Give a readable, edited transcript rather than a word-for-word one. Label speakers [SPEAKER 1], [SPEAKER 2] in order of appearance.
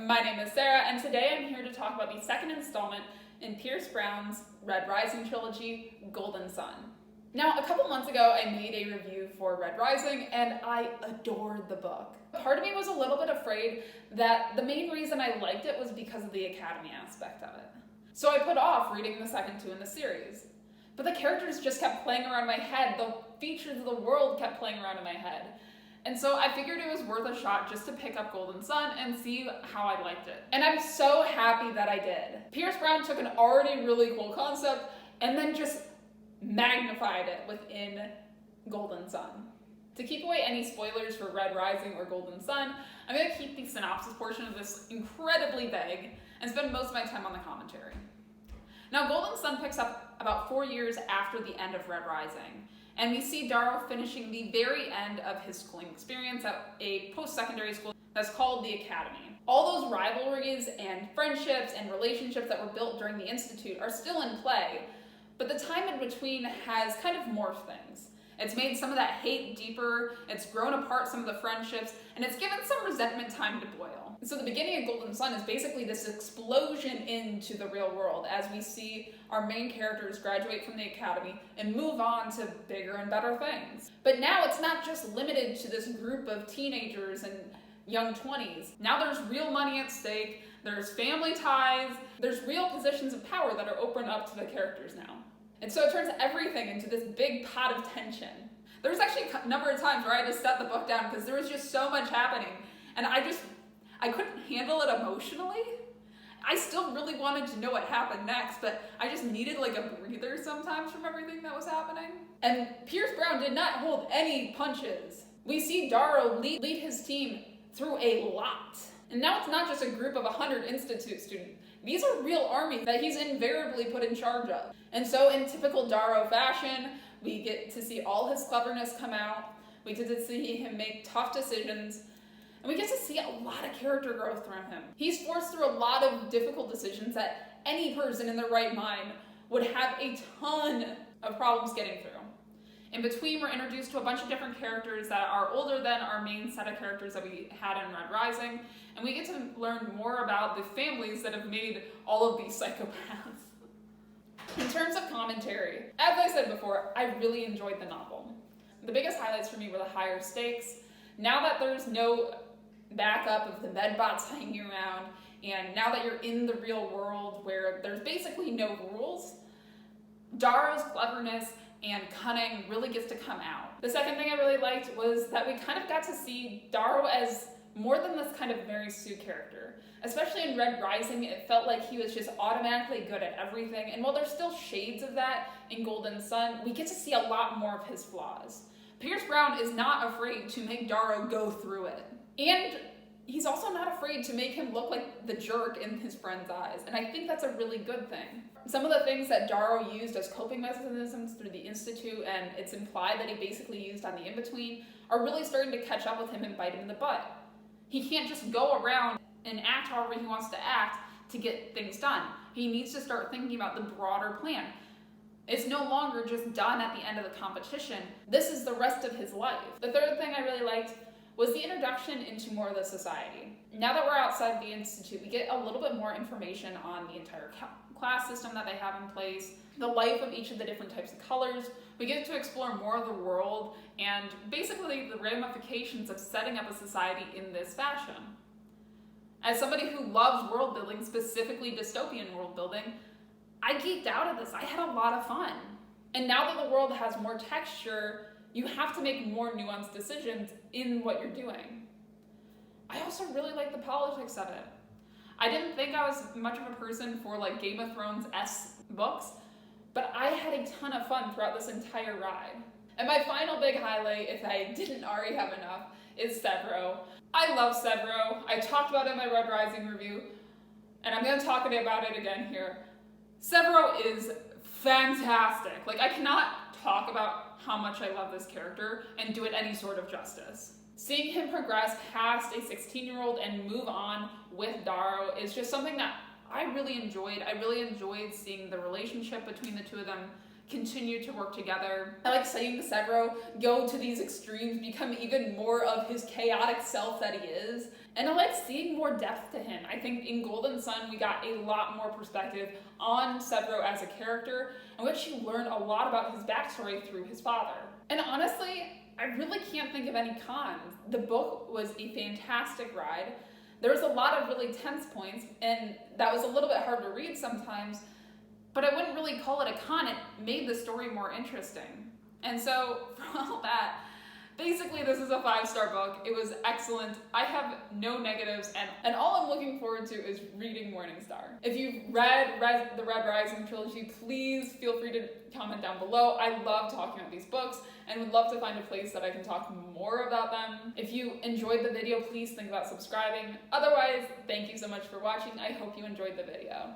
[SPEAKER 1] My name is Sarah, and today I'm here to talk about the second installment in Pierce Brown's Red Rising trilogy, Golden Sun. Now, a couple months ago, I made a review for Red Rising, and I adored the book. Part of me was a little bit afraid that the main reason I liked it was because of the Academy aspect of it. So I put off reading the second two in the series. But the characters just kept playing around in my head, the features of the world kept playing around in my head. And so I figured it was worth a shot just to pick up Golden Sun and see how I liked it. And I'm so happy that I did. Pierce Brown took an already really cool concept and then just magnified it within Golden Sun. To keep away any spoilers for Red Rising or Golden Sun, I'm going to keep the synopsis portion of this incredibly vague and spend most of my time on the commentary. Now, Golden Sun picks up about 4 years after the end of Red Rising, and we see Darrow finishing the very end of his schooling experience at a post-secondary school that's called the Academy. All those rivalries and friendships and relationships that were built during the Institute are still in play, but the time in between has kind of morphed things. It's made some of that hate deeper, it's grown apart some of the friendships, and it's given some resentment time to boil. So the beginning of Golden Sun is basically this explosion into the real world as we see our main characters graduate from the Academy and move on to bigger and better things. But now it's not just limited to this group of teenagers and young 20s. Now there's real money at stake, there's family ties, there's real positions of power that are opened up to the characters now. And so it turns everything into this big pot of tension. There was actually a number of times where I had to set the book down because there was just so much happening. And I couldn't handle it emotionally. I still really wanted to know what happened next, but I just needed like a breather sometimes from everything that was happening. And Pierce Brown did not hold any punches. We see Darrow lead his team through a lot. And now it's not just a group of 100 Institute students. These are real armies that he's invariably put in charge of. And so in typical Darrow fashion, we get to see all his cleverness come out. We get to see him make tough decisions. And we get to see a lot of character growth from him. He's forced through a lot of difficult decisions that any person in their right mind would have a ton of problems getting through. In between, we're introduced to a bunch of different characters that are older than our main set of characters that we had in Red Rising, and we get to learn more about the families that have made all of these psychopaths. In terms of commentary, as I said before, I really enjoyed the novel. The biggest highlights for me were the higher stakes. Now that there's no backup of the medbots hanging around, and now that you're in the real world where there's basically no rules, Darrow's cleverness and cunning really gets to come out. The second thing I really liked was that we kind of got to see Darrow as more than this kind of Mary Sue character. Especially in Red Rising, it felt like he was just automatically good at everything, and while there's still shades of that in Golden Sun, we get to see a lot more of his flaws. Pierce Brown is not afraid to make Darrow go through it. And he's also not afraid to make him look like the jerk in his friend's eyes, and I think that's a really good thing. Some of the things that Darrow used as coping mechanisms through the Institute, and it's implied that he basically used on the In-Between, are really starting to catch up with him and bite him in the butt. He can't just go around and act however he wants to act to get things done. He needs to start thinking about the broader plan. It's no longer just done at the end of the competition. This is the rest of his life. The third thing I really liked was the introduction into more of the society. Now that we're outside the Institute, we get a little bit more information on the entire class system that they have in place, the life of each of the different types of colors. We get to explore more of the world and basically the ramifications of setting up a society in this fashion. As somebody who loves world building, specifically dystopian world building, I geeked out at this. I had a lot of fun. And now that the world has more texture, you have to make more nuanced decisions in what you're doing. I also really like the politics of it. I didn't think I was much of a person for like Game of Thrones-esque books, but I had a ton of fun throughout this entire ride. And my final big highlight, if I didn't already have enough, is Severo. I love Severo. I talked about it in my Red Rising review, and I'm going to talk about it again here. Severo is fantastic. Like, I cannot talk about how much I love this character and do it any sort of justice. Seeing him progress past a 16-year-old and move on with Darrow is just something that I really enjoyed. I really enjoyed seeing the relationship between the two of them continue to work together. I like seeing Severo go to these extremes, become even more of his chaotic self that he is. And I like seeing more depth to him. I think in Golden Sun, we got a lot more perspective on Severo as a character, in which you learn a lot about his backstory through his father. And honestly, I really can't think of any cons. The book was a fantastic ride. There was a lot of really tense points, and that was a little bit hard to read sometimes, but I wouldn't really call it a con. It made the story more interesting. And so, for all that, basically this is a 5-star book. It was excellent. I have no negatives, and all I'm looking forward to is reading Morningstar. If you've read the Red Rising trilogy, please feel free to comment down below. I love talking about these books and would love to find a place that I can talk more about them. If you enjoyed the video, please think about subscribing. Otherwise, thank you so much for watching. I hope you enjoyed the video.